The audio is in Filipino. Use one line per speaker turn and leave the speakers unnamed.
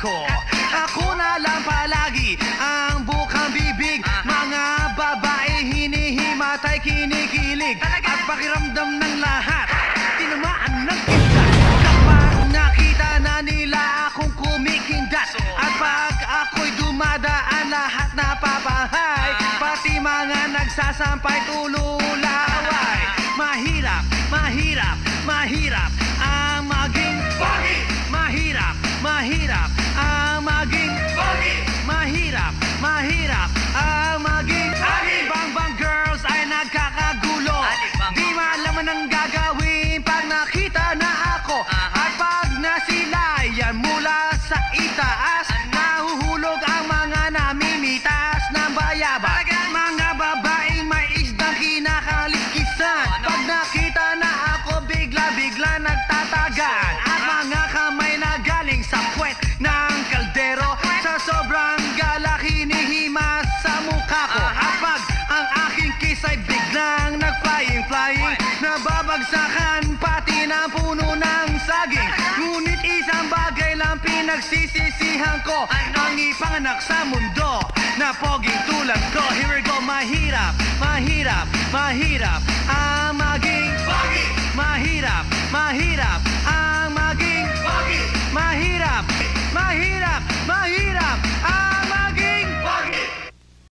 ko. Ako na lang palagi ang bukang bibig. Mga babae hinihimatay, kinikilig. At pakiramdam ng lahat, tinamaan ng kindat. Kapag nakita na nila akong kumikindat, at pag ako'y dumadaan, lahat napapahay. Pati mga nagsasampay, tululaway. Mahirap, mahirap, mahirap ang maging pogi. Mahirap, mahirap ang maging pogi. Mahirap, mahirap ang maging pogi. Bang-bang girls ay nagkakagulo. Di malaman ang gagawin pag nakita na ako. At pag nasilayan mula sa itaas, nahuhulog ang mga namimitas ng bayabas. Mga babaeng may isdang kinakalikisan. Pag nakita na ako, bigla-bigla nagtatagan. At mga kamay na galing sa puwet ng kaldero, sa sobrang galak hinihimas sa mukha ko. At pag ang aking kiss ay biglang nag-flying, nababagsakan pati ng puno ng saging. Ngunit isang bagay lang pinagsisisihan ko, ang ipanganak sa mundo na poging tulad ko. Here we go. Mahirap, mahirap, mahirap ang maging pogi. Mahirap, mahirap